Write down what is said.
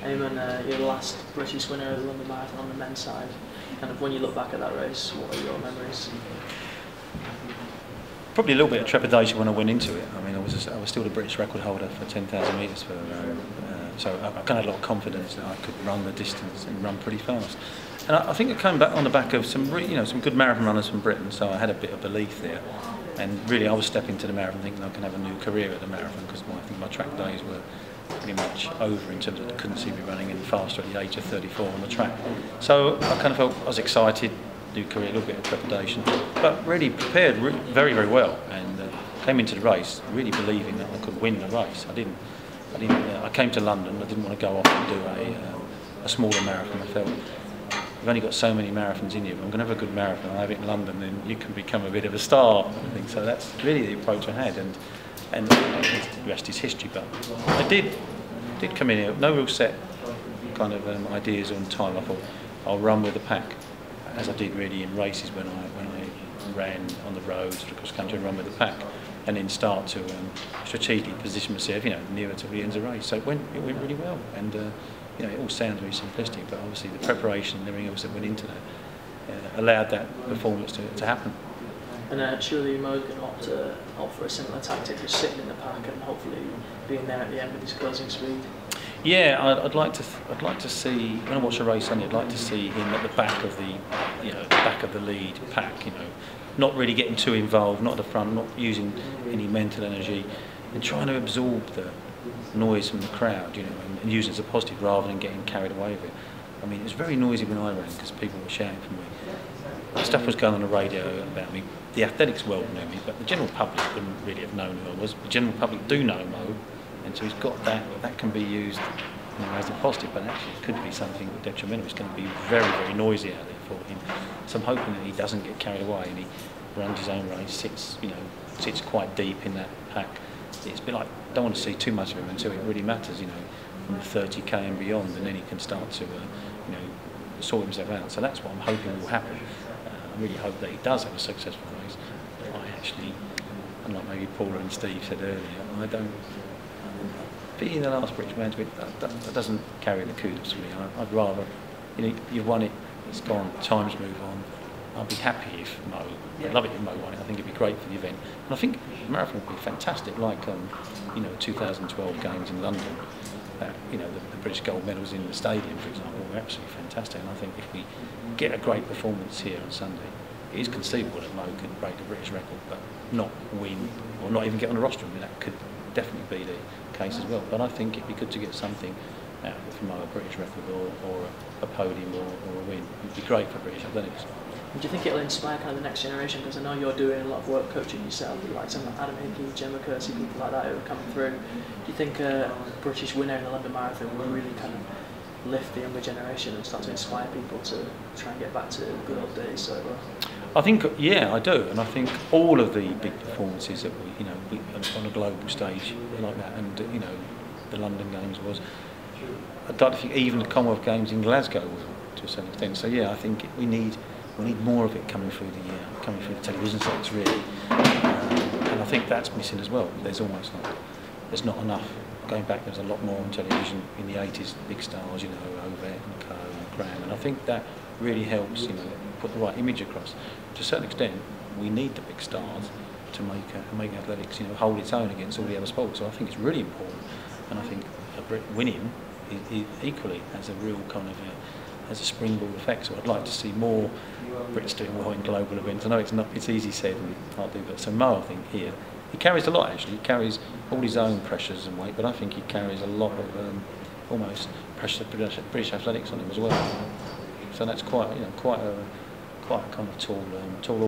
Eamonn, you're the last British winner of the London Marathon on the men's side. Kind of when you look back at that race, what are your memories? Probably a little bit of trepidation when I went into it. I mean, I was still the British record holder for 10,000 metres, so I kind of had a lot of confidence that I could run the distance and run pretty fast. And I think it came back on the back of some good marathon runners from Britain, so I had a bit of belief there. And really, I was stepping to the marathon thinking I can have a new career at the marathon, because I think my track days were pretty much over in terms of I couldn't see me running any faster at the age of 34 on the track. So I kind of felt I was excited. New career, a little bit of trepidation, but really prepared very, very well, and came into the race really believing that I could win the race. I came to London. I didn't want to go off and do a smaller marathon. I felt we've only got so many marathons in you. But I'm going to have a good marathon. I have it in London, then you can become a bit of a star. I think so. That's really the approach I had, and the rest is history. But I did come in here, no real set kind of ideas on time. I thought I'll run with the pack, as I did really in races when I ran on the roads across country and run with the pack, and then start to strategically position myself, nearer to the end of the race. So it went really well, and it all sounds very simplistic, but obviously the preparation and everything else that went into that allowed that performance to happen. And surely Mo can opt for a similar tactic, just sitting in the pack and hopefully being there at the end with his closing speed. Yeah, I'd like to see, when I watch a race Sunday, I'd like to see him at the back of the lead pack. Not really getting too involved, not at the front, not using any mental energy, and trying to absorb the noise from the crowd, and use it as a positive rather than getting carried away with it. I mean, it was very noisy when I ran because people were shouting for me. Stuff was going on the radio about me. The athletics world knew me, but the general public wouldn't really have known who I was. The general public do know Mo. And so he's got that can be used as a positive, but actually it could be something detrimental. It's going to be very, very noisy out there for him. So I'm hoping that he doesn't get carried away and he runs his own race, sits quite deep in that pack. It's a bit like, I don't want to see too much of him until it really matters, from the 30k and beyond, and then he can start to, sort himself out. So that's what I'm hoping will happen. I really hope that he does have a successful race. I actually, unlike maybe Paula and Steve said earlier, I don't. Being the last British man to win, that doesn't carry the kudos for me. I'd rather, you've won it, it's gone, times move on. I'd be happy if Mo, I'd love it if Mo won it. I think it'd be great for the event. And I think the marathon would be fantastic, like 2012 games in London. The British gold medals in the stadium, for example, were absolutely fantastic. And I think if we get a great performance here on Sunday, it is conceivable that Mo could break the British record, but not win or not even get on the roster. I mean, that could definitely be the case as well. But I think it'd be good to get something out from a British record or a podium or a win. It'd be great for British athletics. Do you think it'll inspire kind of the next generation? Because I know you're doing a lot of work coaching yourself, like some Adam Hickey, Gemma Kersey, people like that who are coming through. Do you think a British winner in the London Marathon will really kind of lift the younger generation and start to inspire people to try and get back to the good old days? So, I think, yeah, I do, and I think all of the big performances that we on a global stage like that, and the London Games was. I'd like to think even the Commonwealth Games in Glasgow will, to a certain extent. So yeah, I think we need more of it coming through the television sets really, and I think that's missing as well. There's almost like there's not enough. Going back, there's a lot more on television in the 80s. Big stars, Ovett and Coe and Graham, and I think that really helps. Put the right image across. To a certain extent, we need the big stars to make athletics, hold its own against all the other sports. So I think it's really important, and I think a Brit winning equally has a real kind of has a springboard effect. So I'd like to see more Brits doing well in global events. I know it's easy said and hard to do, but so Mo, I think here he carries a lot actually. He carries all his own pressures and weight, but I think he carries a lot of almost pressure to British athletics on him as well. So that's quite a kind of tall